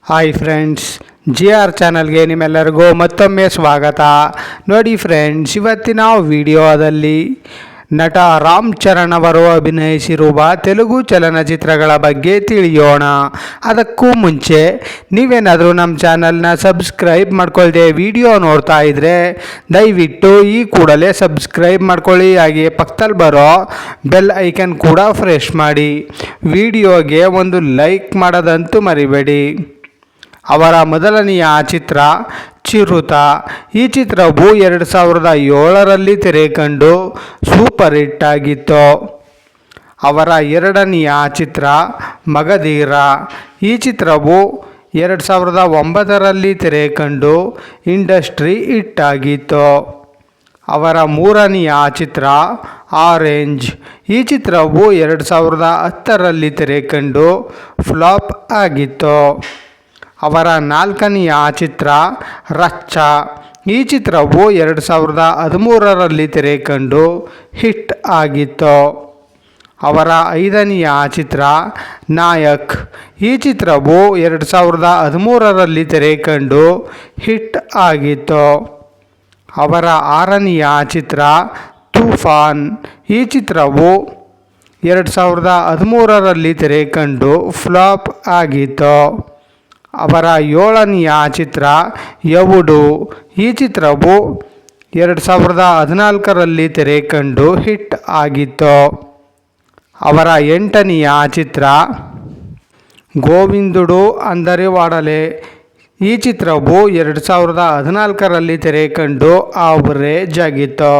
Hi friends, G R ಚಾನಲ್ಗೆ ನಿಮ್ಮೆಲ್ಲರಿಗೂ ಮತ್ತೊಮ್ಮೆ ಸ್ವಾಗತ. ನೋಡಿ ಫ್ರೆಂಡ್ಸ್, ಇವತ್ತಿನ ವಿಡಿಯೋದಲ್ಲಿ ನಟ ರಾಮ್ ಚರಣ್ ಅವರು ಅಭಿನಯಿಸಿರುವ ತೆಲುಗು ಚಲನಚಿತ್ರಗಳ ಬಗ್ಗೆ ತಿಳಿಯೋಣ. ಅದಕ್ಕೂ ಮುಂಚೆ ನೀವೇನಾದರೂ ನಮ್ಮ ಚಾನಲ್ನ ಸಬ್ಸ್ಕ್ರೈಬ್ ಮಾಡ್ಕೊಳ್ದೆ ವಿಡಿಯೋ ನೋಡ್ತಾ ಇದ್ದರೆ ದಯವಿಟ್ಟು ಈ ಕೂಡಲೇ ಸಬ್ಸ್ಕ್ರೈಬ್ ಮಾಡ್ಕೊಳ್ಳಿ. ಹಾಗೆ ಪಕ್ಕದಲ್ಲಿ ಬರೋ ಬೆಲ್ ಐಕನ್ ಕೂಡ ಪ್ರೆಸ್ ಮಾಡಿ. ವಿಡಿಯೋಗೆ ಒಂದು ಲೈಕ್ ಮಾಡೋದಂತೂ ಮರಿಬೇಡಿ. ಅವರ ಮೊದಲನೆಯ ಚಿತ್ರ ಚಿರುತ. ಈ ಚಿತ್ರವು 2007ರಲ್ಲಿ ತೆರೆಕಂಡು ಸೂಪರ್ ಹಿಟ್ ಆಗಿತ್ತು. ಅವರ ಎರಡನೆಯ ಚಿತ್ರ ಮಗಧೀರ. ಈ ಚಿತ್ರವು 2009ರಲ್ಲಿ ತೆರೆಕಂಡು ಇಂಡಸ್ಟ್ರಿ ಹಿಟ್ ಆಗಿತ್ತು. ಅವರ ಮೂರನೆಯ ಚಿತ್ರ ಆರೆಂಜ್. ಈ ಚಿತ್ರವು 2010ರಲ್ಲಿ ತೆರೆಕಂಡು ಫ್ಲಾಪ್ ಆಗಿತ್ತು. ಅವರ ನಾಲ್ಕನೆಯ ಚಿತ್ರ ರಚ್ಚ. ಈ ಚಿತ್ರವು 2013ರಲ್ಲಿ ತೆರೆಕಂಡು ಹಿಟ್ ಆಗಿತ್ತು. ಅವರ ಐದನೆಯ ಚಿತ್ರ ನಾಯಕ್. ಈ ಚಿತ್ರವು 2013ರಲ್ಲಿ ತೆರೆಕಂಡು ಹಿಟ್ ಆಗಿತ್ತು. ಅವರ ಆರನೆಯ ಚಿತ್ರ ತೂಫಾನ್. ಈ ಚಿತ್ರವು 2013ರಲ್ಲಿ ತೆರೆಕಂಡು ಫ್ಲಾಪ್ ಆಗಿತ್ತು. ಅವರ ಏಳನೆಯ ಚಿತ್ರ ಯವುಡು. ಈ ಚಿತ್ರವು 2014ರಲ್ಲಿ ತೆರೆಕಂಡು ಹಿಟ್ ಆಗಿತ್ತು. ಅವರ ಎಂಟನೆಯ ಚಿತ್ರ ಗೋವಿಂದುಡು ಅಂದರೆ ವಾಡಲೆ. ಈ ಚಿತ್ರವು 2014ರಲ್ಲಿ ತೆರೆಕಂಡು ಆವರೇಜ್ ಆಗಿತ್ತು.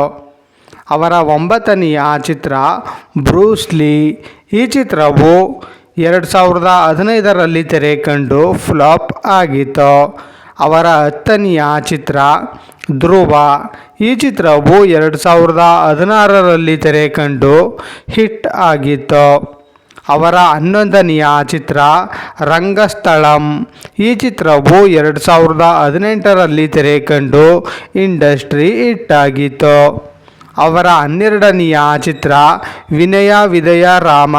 ಅವರ ಒಂಬತ್ತನೆಯ ಚಿತ್ರ ಬ್ರೂಸ್ಲಿ. ಈ ಚಿತ್ರವು 2015ರಲ್ಲಿ ತೆರೆಕಂಡು ಫ್ಲಾಪ್ ಆಗಿತ್ತು. ಅವರ ಹತ್ತನೆಯ ಚಿತ್ರ ಧ್ರುವ. ಈ ಚಿತ್ರವು 2016ರಲ್ಲಿ ತೆರೆಕಂಡು ಹಿಟ್ ಆಗಿತ್ತು. ಅವರ ಹನ್ನೊಂದನೆಯ ಚಿತ್ರ ರಂಗಸ್ಥಳಂ. ಈ ಚಿತ್ರವು 2018ರಲ್ಲಿ ತೆರೆಕಂಡು ಇಂಡಸ್ಟ್ರಿ ಹಿಟ್ ಆಗಿತ್ತು. ಅವರ ಹನ್ನೆರಡನೆಯ ಚಿತ್ರ ವಿನಯ ವಿಧೇಯ ರಾಮ.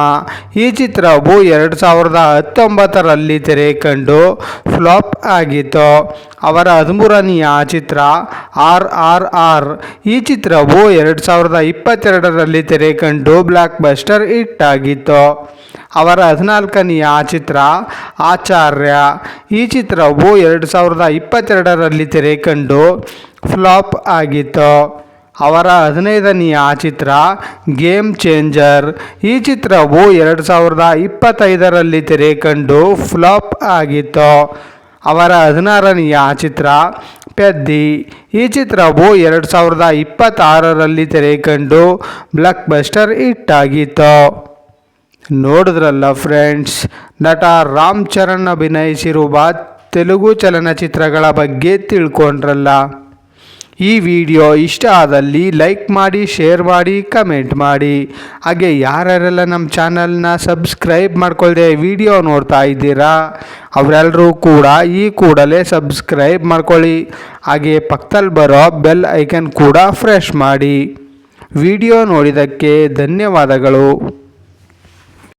ಈ ಚಿತ್ರವು 2019ರಲ್ಲಿ ತೆರೆಕಂಡು ಫ್ಲಾಪ್ ಆಗಿತ್ತು. ಅವರ ಹದಿಮೂರನೆಯ ಚಿತ್ರ RRR. ಈ ಚಿತ್ರವು 2022ರಲ್ಲಿ ತೆರೆಕಂಡು ಬ್ಲಾಕ್ ಬಸ್ಟರ್ ಹಿಟ್ ಆಗಿತ್ತು. ಅವರ ಹದಿನಾಲ್ಕನೆಯ ಚಿತ್ರ ಆಚಾರ್ಯ. ಈ ಚಿತ್ರವು 2022ರಲ್ಲಿ ತೆರೆಕಂಡು ಫ್ಲಾಪ್ ಆಗಿತ್ತು. ಅವರ ಹದಿನೈದನೆಯ ಚಿತ್ರ ಗೇಮ್ ಚೇಂಜರ್. ಈ ಚಿತ್ರವು 2025ರಲ್ಲಿ ತೆರೆಕಂಡು ಫ್ಲಾಪ್ ಆಗಿತ್ತು. ಅವರ ಹದಿನಾರನೆಯ ಚಿತ್ರ ಪೆದ್ದಿ. ಈ ಚಿತ್ರವು 2026ರಲ್ಲಿ ತೆರೆಕಂಡು ಬ್ಲಾಕ್ ಬಸ್ಟರ್ ಹಿಟ್ ಆಗಿತ್ತು. ನೋಡಿದ್ರಲ್ಲ ಫ್ರೆಂಡ್ಸ್, ನಟ ರಾಮ್ ಚರಣ್ ಅಭಿನಯಿಸಿರುವ ತೆಲುಗು ಚಲನಚಿತ್ರಗಳ ಬಗ್ಗೆ ತಿಳ್ಕೊಂಡ್ರಲ್ಲ. ಈ ವಿಡಿಯೋ ಇಷ್ಟ ಆದಲ್ಲಿ ಲೈಕ್ ಮಾಡಿ, ಶೇರ್ ಮಾಡಿ, ಕಮೆಂಟ್ ಮಾಡಿ. ಹಾಗೆ ಯಾರ್ಯಾರೆಲ್ಲ ನಮ್ಮ ಚಾನಲ್ನ ಸಬ್ಸ್ಕ್ರೈಬ್ ಮಾಡ್ಕೊಳ್ದೆ ವಿಡಿಯೋ ನೋಡ್ತಾ ಇದ್ದೀರಾ ಅವರೆಲ್ಲರೂ ಕೂಡ ಈ ಕೂಡಲೇ ಸಬ್ಸ್ಕ್ರೈಬ್ ಮಾಡ್ಕೊಳ್ಳಿ. ಹಾಗೆ ಪಕ್ಕದಲ್ಲಿ ಬರೋ ಬೆಲ್ ಐಕನ್ ಕೂಡ ಪ್ರೆಸ್ ಮಾಡಿ. ವಿಡಿಯೋ ನೋಡಿದ್ದಕ್ಕೆ ಧನ್ಯವಾದಗಳು.